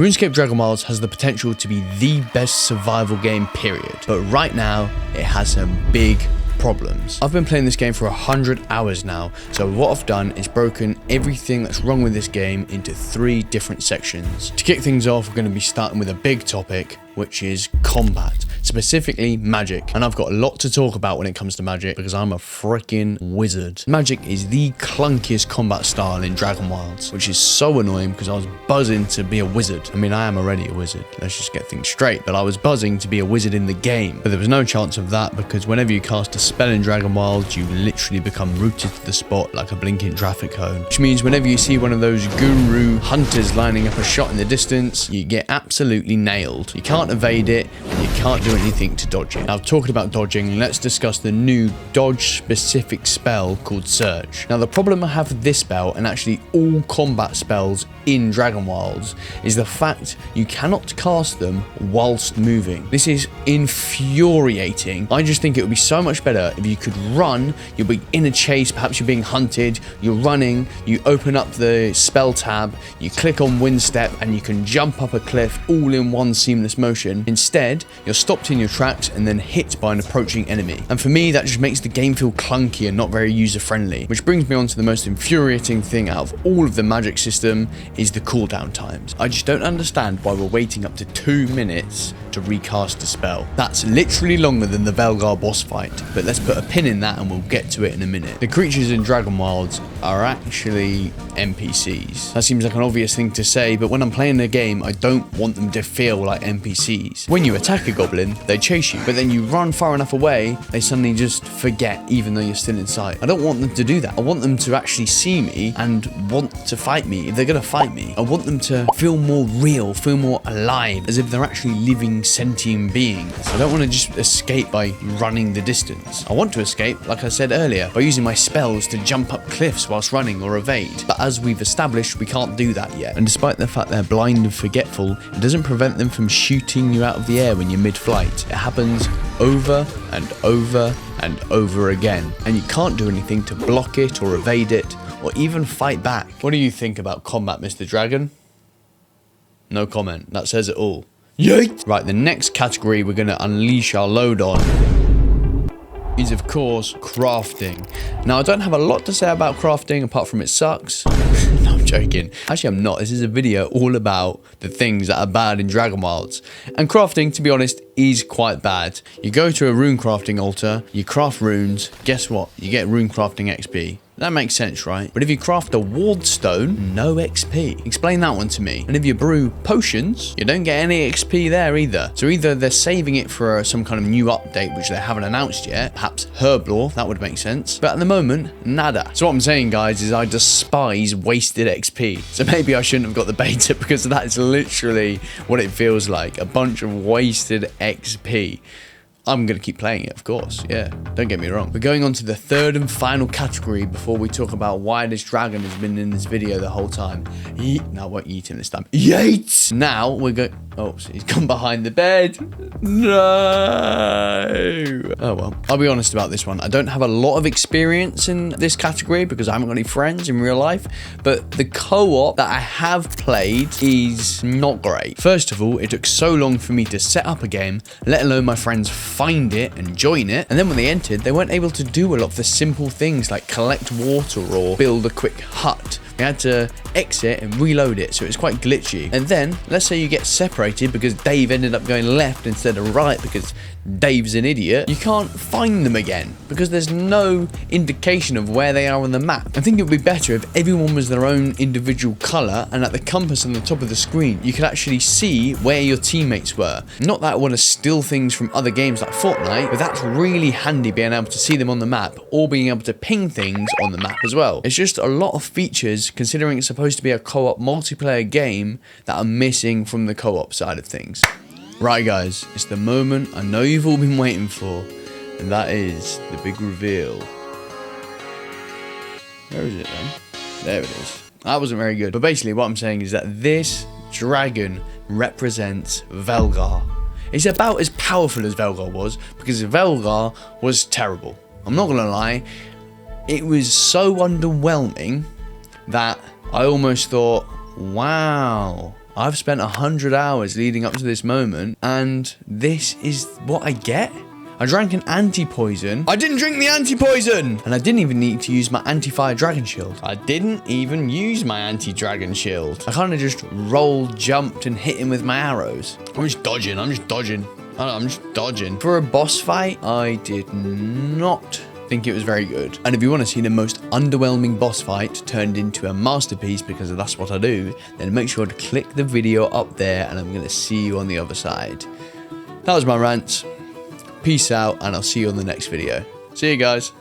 Runescape Dragonwilds has the potential to be the best survival game, period. But right now, it has some big problems. I've been playing this game for 100 hours now, so what I've done is broken everything that's wrong with this game into 3 different sections. To kick things off, we're going to be starting with a big topic, which is combat, specifically magic. And I've got a lot to talk about when it comes to magic because I'm a freaking wizard. Magic is the clunkiest combat style in Dragonwilds, which is so annoying because I was buzzing to be a wizard. I mean, I am already a wizard, let's just get things straight, but I was buzzing to be a wizard in the game. But there was no chance of that because whenever you cast a spell in Dragonwilds, you literally become rooted to the spot like a blinking traffic cone. Which means whenever you see one of those guru hunters lining up a shot in the distance, you get absolutely nailed. You can't evade it, and you can't do anything to dodge it. Now, talking about dodging, let's discuss the new dodge-specific spell called Surge. Now, the problem I have with this spell, and actually all combat spells in Dragonwilds, is the fact you cannot cast them whilst moving. This is infuriating. I just think it would be so much better if you could run, you'll be in a chase, perhaps you're being hunted, you're running, you open up the spell tab, you click on wind step, and you can jump up a cliff all in one seamless motion. Instead, you're stopped in your tracks and then hit by an approaching enemy. And for me, that just makes the game feel clunky and not very user-friendly. Which brings me on to the most infuriating thing out of all of the magic system is the cooldown times. I just don't understand why we're waiting up to 2 minutes to recast a spell. That's literally longer than the Velgar boss fight, but let's put a pin in that and we'll get to it in a minute. The creatures in Dragonwilds are actually NPCs. That seems like an obvious thing to say, but when I'm playing the game, I don't want them to feel like NPCs. When you attack a goblin, they chase you, but then you run far enough away, they suddenly just forget even though you're still in sight. I don't want them to do that. I want them to actually see me and want to fight me. If they're gonna fight me, I want them to feel more real, feel more alive, as if they're actually living sentient beings. I don't want to just escape by running the distance. I want to escape, like I said earlier, by using my spells to jump up cliffs whilst running or evade. But as we've established, we can't do that yet. And despite the fact they're blind and forgetful, it doesn't prevent them from shooting you out of the air when you're mid-flight. It happens over and over and over again. And you can't do anything to block it or evade it or even fight back. What do you think about combat, Mr. Dragon? No comment. That says it all. Yeet! Right, the next category we're going to unleash our load on is, of course, crafting. Now, I don't have a lot to say about crafting apart from it sucks. No, I'm joking. Actually, I'm not. This is a video all about the things that are bad in Dragonwilds. And crafting, to be honest, is quite bad. You go to a rune crafting altar, you craft runes, guess what? You get rune crafting XP. That makes sense, right? But if you craft a ward stone, no XP. Explain that one to me. And if you brew potions, you don't get any XP there either. So either they're saving it for some kind of new update, which they haven't announced yet, perhaps Herblore, that would make sense. But at the moment, nada. So what I'm saying, guys, is I despise wasted XP. So maybe I shouldn't have got the beta because that is literally what it feels like. A bunch of wasted XP. I'm going to keep playing it, of course, yeah, don't get me wrong. We're going on to the third and final category before we talk about why this dragon has been in this video the whole time. No, I won't eat him this time. Yeet! Now we're going... Oh, so he's gone behind the bed. No! Oh, well. I'll be honest about this one. I don't have a lot of experience in this category because I haven't got any friends in real life, but the co-op that I have played is not great. First of all, it took so long for me to set up a game, let alone my friends find it and join it, and then when they entered, they weren't able to do a lot of the simple things like collect water or build a quick hut. We had to exit and reload it, so it was quite glitchy. And then, let's say you get separated because Dave ended up going left instead of right because Dave's an idiot. You can't find them again because there's no indication of where they are on the map. I think it would be better if everyone was their own individual colour and at the compass on the top of the screen, you could actually see where your teammates were. Not that I want to steal things from other games like Fortnite, but that's really handy being able to see them on the map or being able to ping things on the map as well. It's just a lot of features, considering it's supposed to be a co-op multiplayer game, that are missing from the co-op side of things. Right, guys, it's the moment I know you've all been waiting for, and that is the big reveal. Where is it then? There it is. That wasn't very good, but basically what I'm saying is that this dragon represents Velgar. It's about as powerful as Velgar was, because Velgar was terrible. I'm not gonna lie, it was so underwhelming that I almost thought, wow, I've spent 100 hours leading up to this moment, and this is what I get? I drank an anti-poison. I didn't drink the anti-poison! And I didn't even need to use my anti-fire dragon shield. I didn't even use my anti-dragon shield. I kind of just rolled, jumped, and hit him with my arrows. I'm just dodging. I'm just dodging. For a boss fight, I did not think it was very good. And if you want to see the most underwhelming boss fight turned into a masterpiece, because that's what I do, then make sure to click the video up there, and I'm going to see you on the other side. That was my rant. Peace out, and I'll see you on the next video. See you guys.